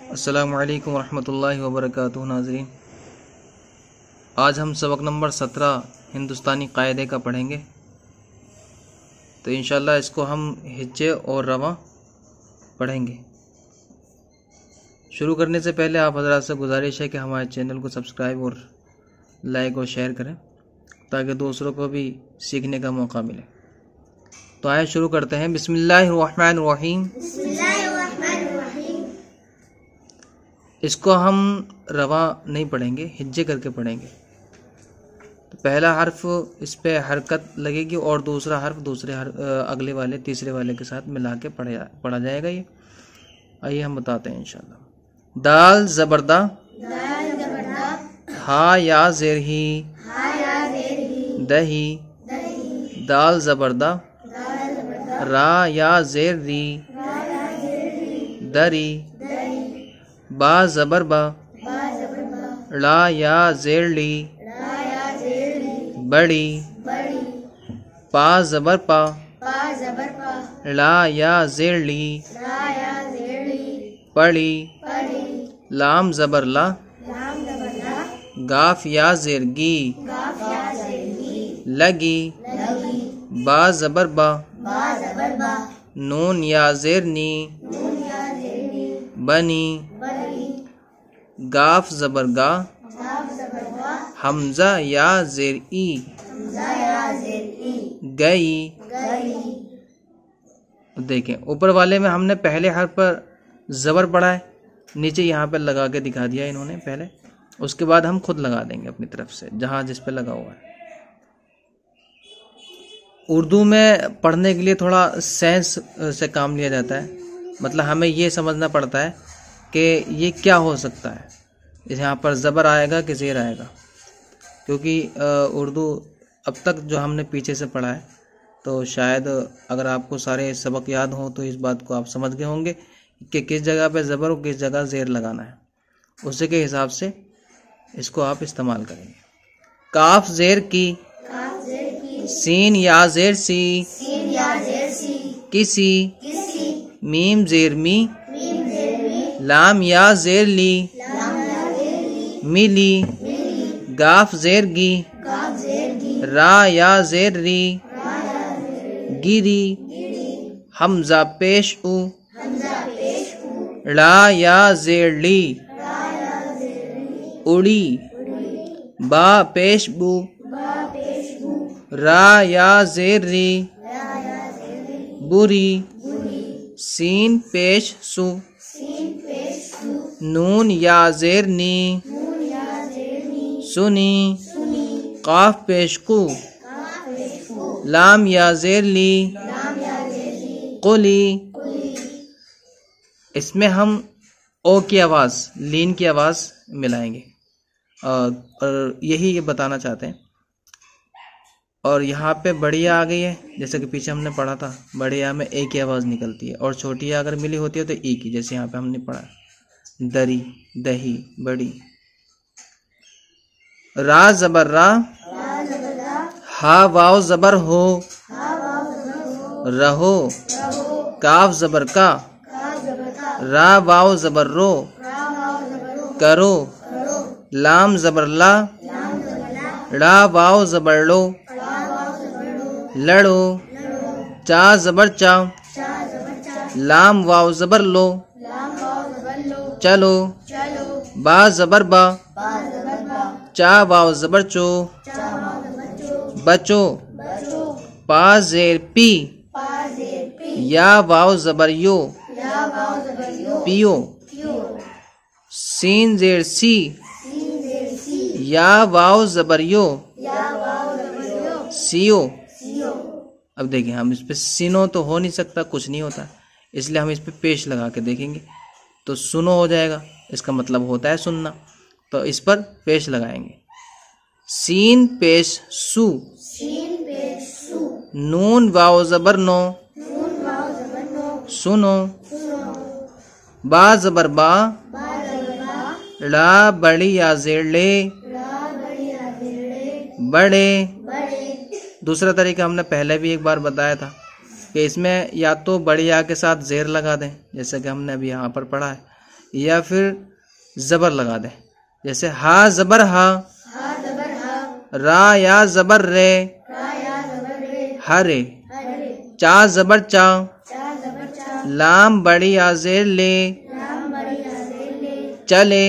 अस्सलामु अलैकुम वरहमतुल्लाहि वबरकातुहू। नाज़रीन, आज हम सबक नंबर 17 हिंदुस्तानी कायदे का पढ़ेंगे। तो इंशाल्लाह इसको हम हिज्जे और रवा पढ़ेंगे। शुरू करने से पहले आप हज़रात से गुजारिश है कि हमारे चैनल को सब्सक्राइब और लाइक और शेयर करें ताकि दूसरों को भी सीखने का मौका मिले। तो आइए शुरू करते हैं। बिस्मिल्लाहिर्रहमानिर्रहीम। इसको हम रवा नहीं पढ़ेंगे, हिज्जे करके पढ़ेंगे। तो पहला हर्फ इस पे हरकत लगेगी और दूसरा हर्फ दूसरे अगले वाले तीसरे वाले के साथ मिला के पढ़ा जाएगा। ये आइए हम बताते हैं इंशाल्लाह। दाल जबरदा, हा या जेर ही, दही, दाल जबरदा, रा या जेर री, दरी, बा जबर बा, ला या जेर ली, बड़ी, पा जबर पा, ला या जेर ली, पड़ी, लाम जबर ला, गाफ या जेर गी, लगी, बा जबर बा, नून या जेर नी, बनी, गाफ जबर गा, हमजा या जेर ई, गई। देखें, ऊपर वाले में हमने पहले हर्फ पर जबर पढ़ा है, नीचे यहाँ पे लगा के दिखा दिया इन्होंने पहले। उसके बाद हम खुद लगा देंगे अपनी तरफ से जहाँ जिस पे लगा हुआ है। उर्दू में पढ़ने के लिए थोड़ा सेंस से काम लिया जाता है, मतलब हमें ये समझना पड़ता है कि ये क्या हो सकता है, यहाँ पर ज़बर आएगा कि ज़ेर आएगा। क्योंकि उर्दू अब तक जो हमने पीछे से पढ़ा है, तो शायद अगर आपको सारे सबक याद हों तो इस बात को आप समझ गए होंगे कि किस जगह पे ज़बर और किस जगह ज़ेर लगाना है। उसी के हिसाब से इसको आप इस्तेमाल करेंगे। काफ ज़ेर की, सीन या ज़ेर सी, किसी, मीम ज़ेर मी, लाम या ज़ेर ली, मिली, गाफ ज़ेर गी, रा या ज़ेर री, गिरी, हमजा पेश उ, ला या ज़ेर ली, उड़ी, बा पेश बू, रा या ज़ेर री, बुरी, सीन पेश सु, नून या ज़ेर नी, सुनी, काफ पेश कु, लाम या ज़ेर ली, कुली। इसमें हम ओ की आवाज़, लीन की आवाज़ मिलाएंगे और यही ये बताना चाहते हैं। और यहाँ पे बड़ी आ गई है, जैसे कि पीछे हमने पढ़ा था, बड़ी आ में ए की आवाज़ निकलती है और छोटी आ अगर मिली होती है तो ई की, जैसे यहाँ पे हमने पढ़ा दरी, दही, बड़ी। रा जबर रा, हा वाव जबर हो, रहो, काफ जबर का, रा वाव जबर रो, करो, लाम जबर ला, ला वाव जबर लो, लड़ो, चा जबर चा, लाम वाव जबर लो, चलो, बा जबर बा, चा वाव जबर चो, बचो, पा जेर पी, या वाव जबर यो, पियो, सीन जेर सी, या वाव जबर यो, सियो। अब देखिए, हम इस पे सीनो तो हो नहीं सकता, कुछ नहीं होता, इसलिए हम इस पे पेश लगा के देखेंगे तो सुनो हो जाएगा। इसका मतलब होता है सुनना, तो इस पर पेश लगाएंगे। सीन पेश सु, नून वाव जबर नो, सुनो, बा जबर बा, ला बड़ी या जेर ले, बड़े। दूसरा तरीका हमने पहले भी एक बार बताया था कि इसमें या तो बड़ी या के साथ जेर लगा दें, जैसे कि हमने अभी यहाँ पर पढ़ा है, या फिर ज़बर लगा दें। जैसे हा ज़बर हा, रा या ज़बर रे, हरे, चा ज़बर चा, लाम बड़ी या ज़ेर ले, चले,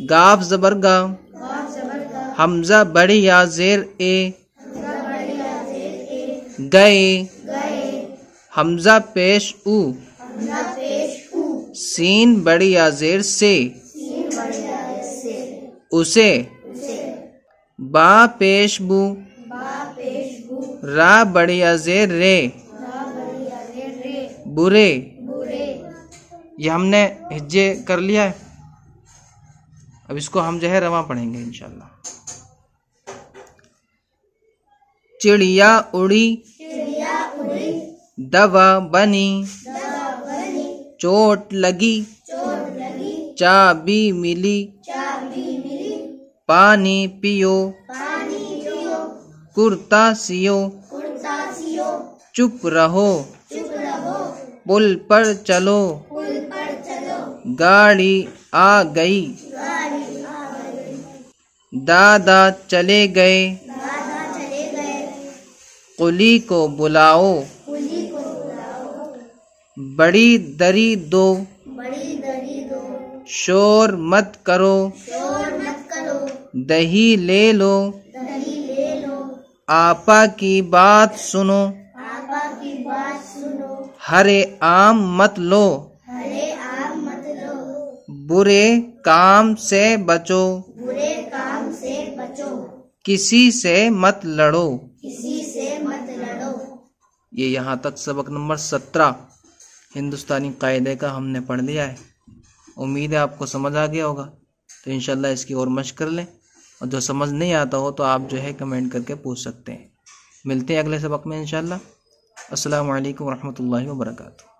गाफ ज़बर गा, हमज़ा बड़ी या ज़ेर ए, गए, हमज़ा पेश ऊ, सीन बड़ी या ज़ेर से, उसे, बा पेश बू, रा बड़ी या ज़ेर रे, बुरे। ये हमने हिज्जे कर लिया है। अब इसको हम जो है रवा पढ़ेंगे इंशाल्लाह। चिड़िया उड़ी, दवा बनी, चोट लगी, चाबी मिली, पानी पियो, कुर्ता सियो, चुप रहो, पुल पर चलो, गाड़ी आ गई, दादा चले गए, कुली को बुलाओ, बड़ी दरी दो, शोर मत करो, दही ले लो, आपा की बात सुनो, हरे आम मत लो, बुरे काम से बचो, किसी से मत लड़ो। ये यहाँ तक सबक नंबर 17 हिंदुस्तानी कायदे का हमने पढ़ लिया है। उम्मीद है आपको समझ आ गया होगा। तो इंशाल्लाह इसकी और मशक कर लें, और जो समझ नहीं आता हो तो आप जो है कमेंट करके पूछ सकते हैं। मिलते हैं अगले सबक में इंशाल्लाह। अस्सलामु अलैकुम वरहमतुल्लाहि वबरकातुहू।